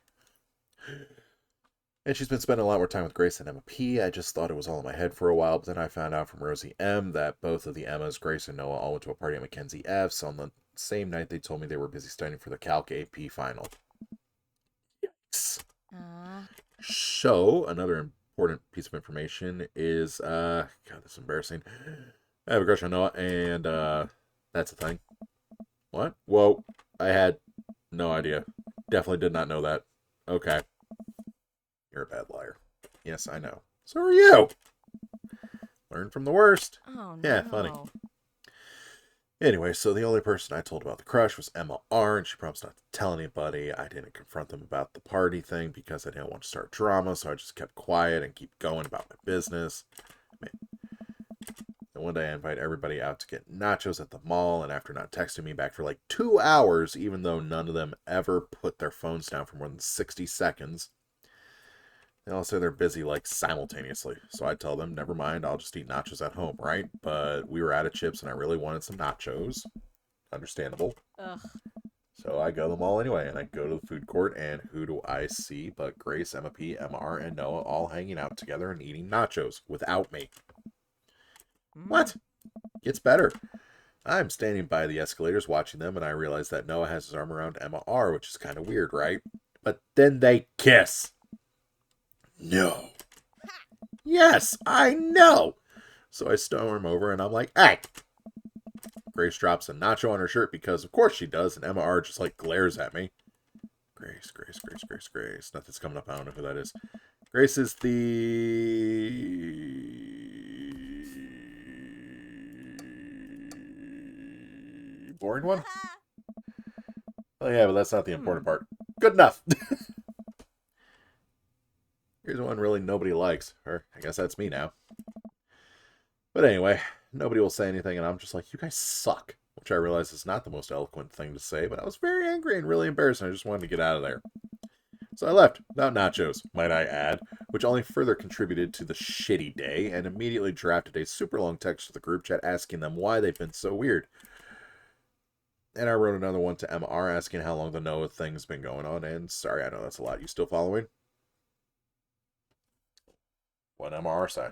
And she's been spending a lot more time with Grace than Emma P. I just thought it was all in my head for a while, but then I found out from Rosie M that both of the Emmas, Grace and Noah, all went to a party at Mackenzie F's on the same night they told me they were busy studying for the Calc AP final. Yikes. So, another important piece of information is, God, this is embarrassing. I have a crush on Noah, and, that's a thing. What? Whoa. I had No idea. Definitely did not know that. Okay. You're a bad liar. Yes, I know. So are you. Learn from the worst. Oh Yeah, no. funny. Anyway, so the only person I told about the crush was Emma R, and she promised not to tell anybody. I didn't confront them about the party thing because I didn't want to start drama, so I just kept quiet and keep going about my business. And one day I invite everybody out to get nachos at the mall, and after not texting me back for like 2 hours, even though none of them ever put their phones down for more than 60 seconds, they all say they're busy like simultaneously. So I tell them, never mind, I'll just eat nachos at home, right? But we were out of chips and I really wanted some nachos. Understandable. Ugh. So I go to the mall anyway, and I go to the food court, and who do I see but Grace, Emma P, MR, and Noah all hanging out together and eating nachos without me. What? Gets better. I'm standing by the escalators watching them, and I realize that Noah has his arm around Emma R, which is kind of weird, right? But then they kiss. No. Yes, I know. So I storm over, and I'm like, hey. Grace drops a nacho on her shirt because, of course, she does, and Emma R just, like, glares at me. Grace. Nothing's coming up. I don't know who that is. Grace is the boring one? Oh, yeah, but that's not the important part. Good enough. Here's one really nobody likes. Or, I guess that's me now. But anyway, nobody will say anything, and I'm just like, you guys suck. Which I realize is not the most eloquent thing to say, but I was very angry and really embarrassed, and I just wanted to get out of there. So I left, without nachos, might I add, which only further contributed to the shitty day, and immediately drafted a super long text to the group chat asking them why they've been so weird. And I wrote another one to MR asking how long the Noah thing's been going on, and sorry, I know that's a lot. You still following? What MR say?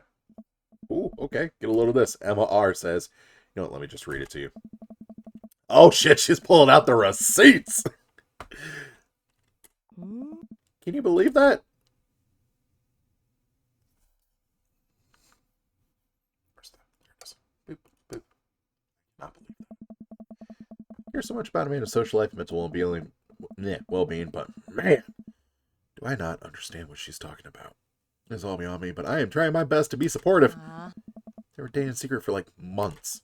Ooh, okay, get a load of this. MR says, you know what, let me just read it to you. Oh shit, she's pulling out the receipts! Can you believe that? Where's that? There it is. Boop, boop. Not believe that. Here's so much about me in a social life, mental well-being, but man, do I not understand what she's talking about. It's all beyond me, but I am trying my best to be supportive. They were dating in secret for like months.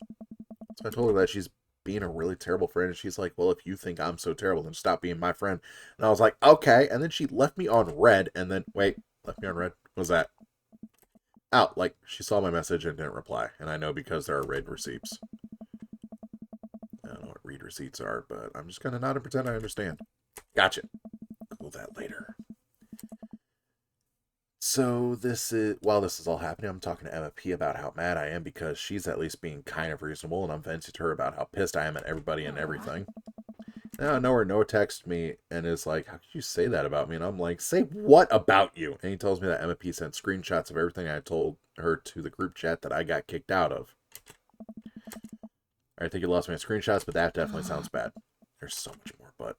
So I told her that she's being a really terrible friend, and she's like, well, if you think I'm so terrible, then stop being my friend. And I was like, okay. And then she left me on red, and then, wait, left me on red? What was that? Out. Like, she saw my message and didn't reply. And I know because there are read receipts. I don't know what read receipts are, but I'm just going to nod and pretend I understand. Gotcha. Cool that later. So while this is all happening, I'm talking to Emma P about how mad I am because she's at least being kind of reasonable, and I'm venting to her about how pissed I am at everybody and everything. Now I know her Noah texted me and is like, how could you say that about me? And I'm like, say what about you? And he tells me that Emma P sent screenshots of everything I told her to the group chat that I got kicked out of. I think you lost my screenshots, but that definitely sounds bad. There's so much more, but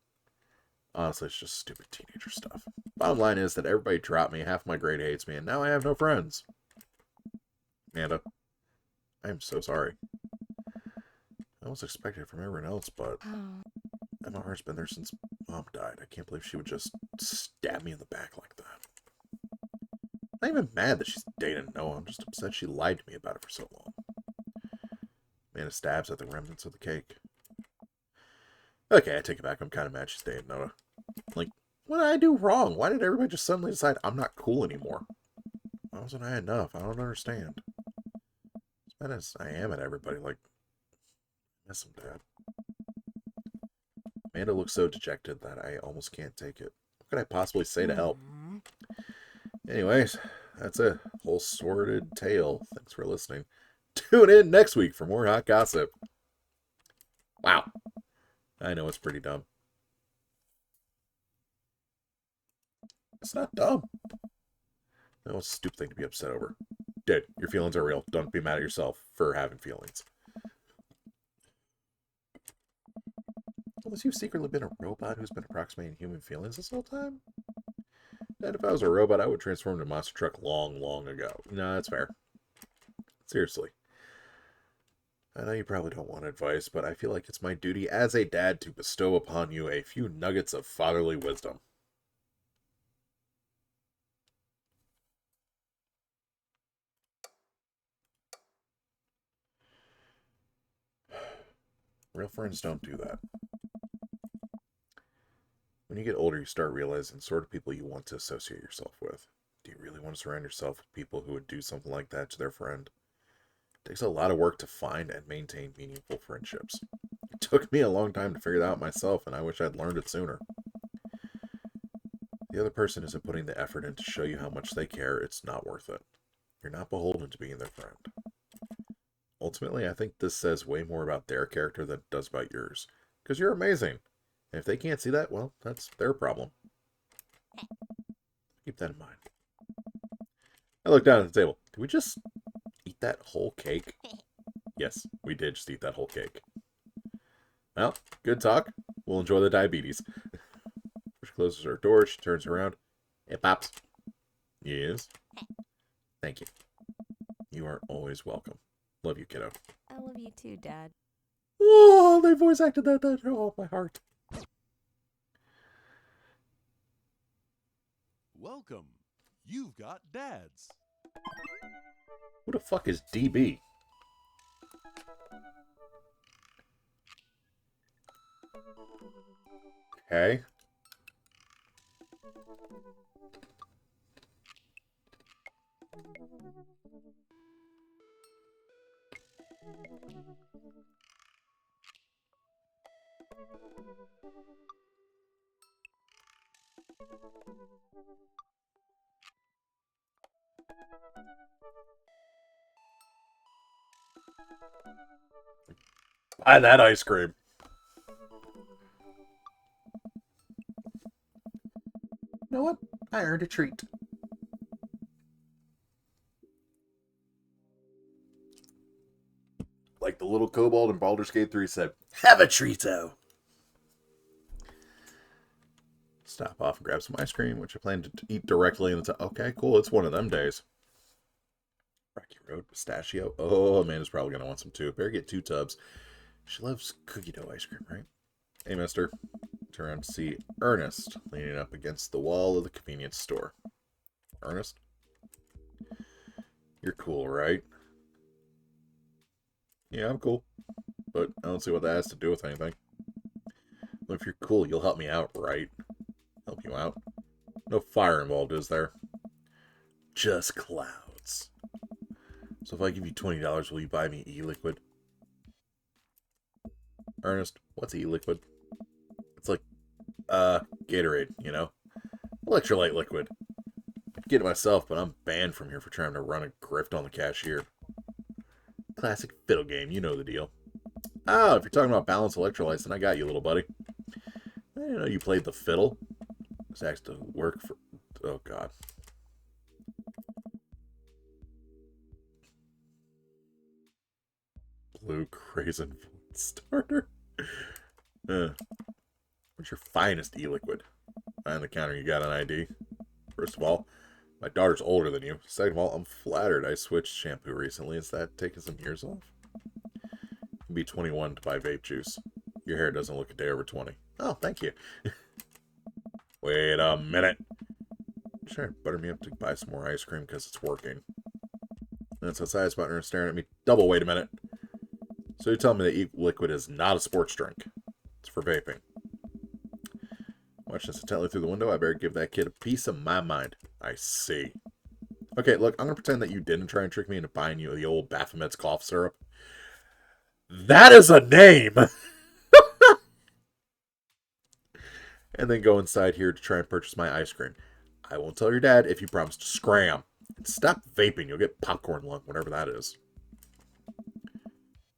honestly, it's just stupid teenager stuff. Bottom line is that everybody dropped me, half my grade hates me, and now I have no friends. Amanda, I am so sorry. I was expecting it from everyone else, but Emma Hart's been there since Mom died. I can't believe she would just stab me in the back like that. I'm not even mad that she's dating Noah. I'm just upset she lied to me about it for so long. Amanda stabs at the remnants of the cake. Okay, I take it back. I'm kind of mad she's dating Noah. Like, what did I do wrong? Why did everybody just suddenly decide I'm not cool anymore? Why wasn't I enough? I don't understand. As bad as I am at everybody, like, I miss him, Dad. Amanda looks so dejected that I almost can't take it. What could I possibly say to help? Anyways, that's a whole sordid tale. Thanks for listening. Tune in next week for more hot gossip. Wow. I know it's pretty dumb. It's not dumb. No, it's a stupid thing to be upset over. Dude, your feelings are real. Don't be mad at yourself for having feelings. Unless you've secretly been a robot who's been approximating human feelings this whole time? And if I was a robot, I would transform into a monster truck long, long ago. No, that's fair. Seriously. I know you probably don't want advice, but I feel like it's my duty as a dad to bestow upon you a few nuggets of fatherly wisdom. Real friends don't do that. When you get older, you start realizing the sort of people you want to associate yourself with. Do you really want to surround yourself with people who would do something like that to their friend? It takes a lot of work to find and maintain meaningful friendships. It took me a long time to figure that out myself, and I wish I'd learned it sooner. The other person isn't putting the effort in to show you how much they care. It's not worth it. You're not beholden to being their friend. Ultimately, I think this says way more about their character than it does about yours. Because you're amazing. And if they can't see that, well, that's their problem. Keep that in mind. I looked down at the table. Did we just eat that whole cake? Yes, we did just eat that whole cake. Well, good talk. We'll enjoy the diabetes. She closes her door. She turns around. Hey, Pops. Yes? Thank you. You are always welcome. Love you, kiddo. I love you too, Dad. Oh, they voice acted that. Oh, my heart. Welcome. You've got dads. Who the fuck is DB? Okay. Buy that ice cream. You know what? I earned a treat. Like the little kobold in Baldur's Gate 3 said, have a treato. Stop off and grab some ice cream, which I plan to eat directly in the okay, cool. It's one of them days. Rocky Road pistachio. Oh, Amanda's probably going to want some too. Better get 2 tubs. She loves cookie dough ice cream, right? Hey, mister. Turn around to see Ernest leaning up against the wall of the convenience store. Ernest? You're cool, right? Yeah, I'm cool. But I don't see what that has to do with anything. Well, if you're cool, you'll help me out, right? Help you out? No fire involved, is there? Just clouds. So if I give you $20, will you buy me e-liquid? Ernest, what's e-liquid? It's like, Gatorade, you know? Electrolyte liquid. I'd get it myself, but I'm banned from here for trying to run a grift on the cashier. Classic fiddle game, you know the deal. Oh, if you're talking about balanced electrolytes, then I got you, little buddy. I didn't know you played the fiddle. This acts to work for... Oh, God. Blue Crazen Starter. What's your finest e-liquid? Behind the counter, you got an ID. First of all, my daughter's older than you. Second of all, I'm flattered I switched shampoo recently. Is that taking some years off? You can be 21 to buy vape juice. Your hair doesn't look a day over 20. Oh, thank you. Wait a minute. Sure, butter me up to buy some more ice cream because it's working. And it's outside his button staring at me. Double wait a minute. So you tell me that e-liquid is not a sports drink. It's for vaping. Watching this intently through the window, I better give that kid a piece of my mind. I see. Okay, look, I'm going to pretend that you didn't try and trick me into buying you the old Baphomet's cough syrup. That is a name! And then go inside here to try and purchase my ice cream. I won't tell your dad if you promise to scram. And stop vaping, you'll get popcorn lung, whatever that is.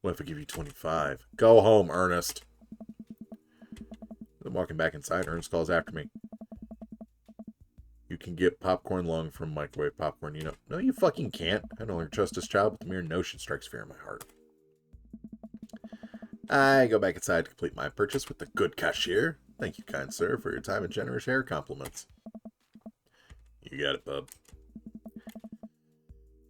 What if I give you 25? Go home, Ernest. I'm walking back inside. Ernest calls after me. You can get popcorn lung from microwave popcorn, you know. No, you fucking can't. I no longer trust this child, but the mere notion strikes fear in my heart. I go back inside to complete my purchase with the good cashier. Thank you, kind sir, for your time and generous hair compliments. You got it, bub.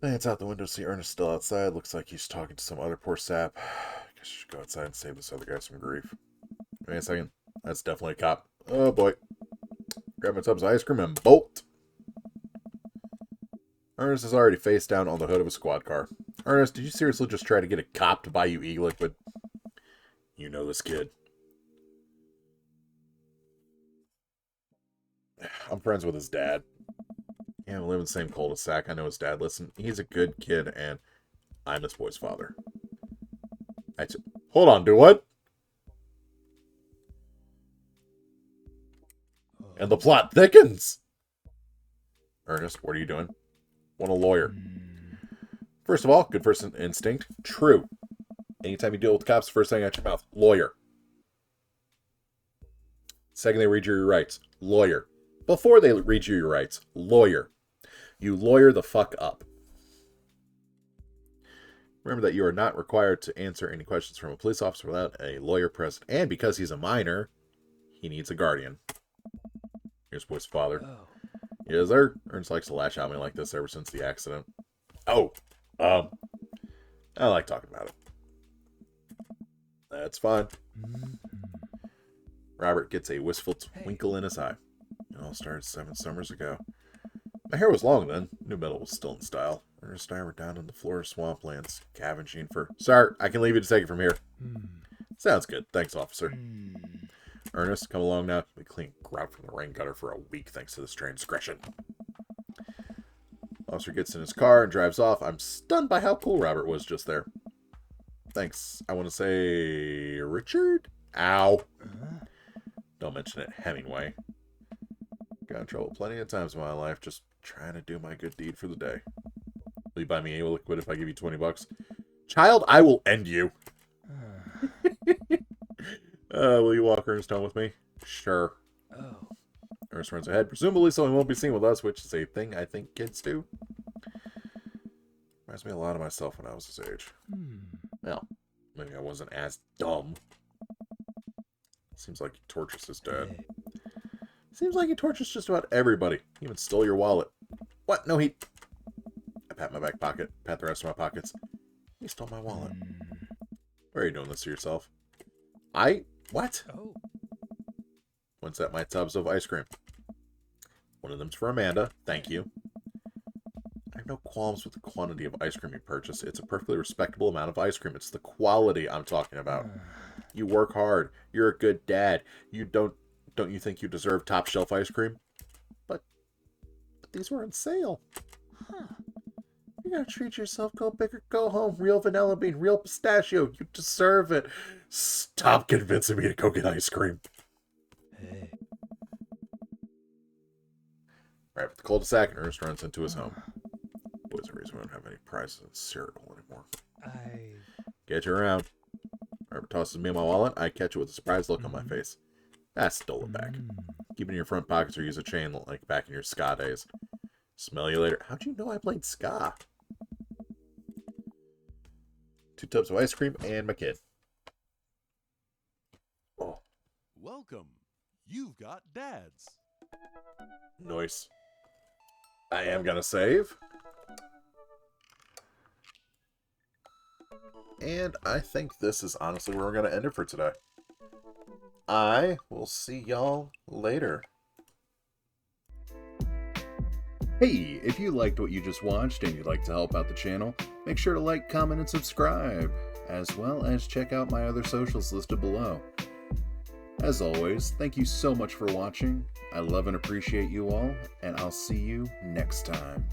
Glance out the window, see Ernest still outside. Looks like he's talking to some other poor sap. Guess you should go outside and save this other guy some grief. Wait a second. That's definitely a cop. Oh boy. Grab my tubs of ice cream and bolt. Ernest is already face down on the hood of a squad car. Ernest, did you seriously just try to get a cop to buy you e-liquid? You know this kid. I'm friends with his dad. Yeah, we live in the same cul-de-sac. I know his dad. Listen, he's a good kid, and I'm this boy's father. Hold on, do what? And the plot thickens! Ernest, what are you doing? Want a lawyer. First of all, good first instinct. True. Anytime you deal with cops, first thing out your mouth. Lawyer. Second, they read you your rights. Lawyer. Before they read you your rights. Lawyer. You lawyer the fuck up. Remember that you are not required to answer any questions from a police officer without a lawyer present. And because he's a minor, he needs a guardian. Here's boy's father. Oh. Yes, sir. Ernest likes to lash at me like this ever since the accident. Oh, I like talking about it. That's fine. Robert gets a wistful twinkle in his eye. It all started 7 summers ago. My hair was long then. New metal was still in style. Ernest and I were down in the Florida swamplands, scavenging for... Sir, I can leave you to take it from here. Sounds good. Thanks, officer. Ernest, come along now. We clean grout from the rain gutter for a week thanks to this transgression. Officer gets in his car and drives off. I'm stunned by how cool Robert was just there. Thanks. I want to say... Richard? Ow. Don't mention it. Hemingway. Got in trouble plenty of times in my life just trying to do my good deed for the day. Will you buy me a liquid if I give you $20? Child, I will end you. Will you walk Ernest home with me? Sure. Oh. Ernest runs ahead, presumably so he won't be seen with us, which is a thing I think kids do. Reminds me a lot of myself when I was his age. Well, maybe I wasn't as dumb. Seems like he tortures his dad. Seems like he tortures just about everybody. He even stole your wallet. What? No, he... I pat my back pocket, pat the rest of my pockets. He stole my wallet. Why are you doing this to yourself? What? Oh. One set my tubs of ice cream. One of them's for Amanda. Thank you. I have no qualms with the quantity of ice cream you purchase. It's a perfectly respectable amount of ice cream. It's the quality I'm talking about. You work hard. You're a good dad. You don't you think you deserve top shelf ice cream? But these were on sale. You gotta treat yourself. Go big or go home. Real vanilla bean, real pistachio. You deserve it. Stop convincing me to go get ice cream. Hey. Right, with the cul-de-sac, and Ernest runs into his home. Boy's the reason we don't have any prizes in Serra anymore. Get you around. Robert tosses me my wallet. I catch it with a surprised look on my face. I stole it back. Keep it in your front pockets or use a chain like back in your ska days. Smell you later. How'd you know I played ska? 2 tubs of ice cream and my kid. Oh. Welcome. You've got dads. Nice. I am gonna save. And I think this is honestly where we're gonna end it for today. I will see y'all later. Hey, if you liked what you just watched and you'd like to help out the channel, make sure to like, comment, and subscribe, as well as check out my other socials listed below. As always, thank you so much for watching. I love and appreciate you all, and I'll see you next time.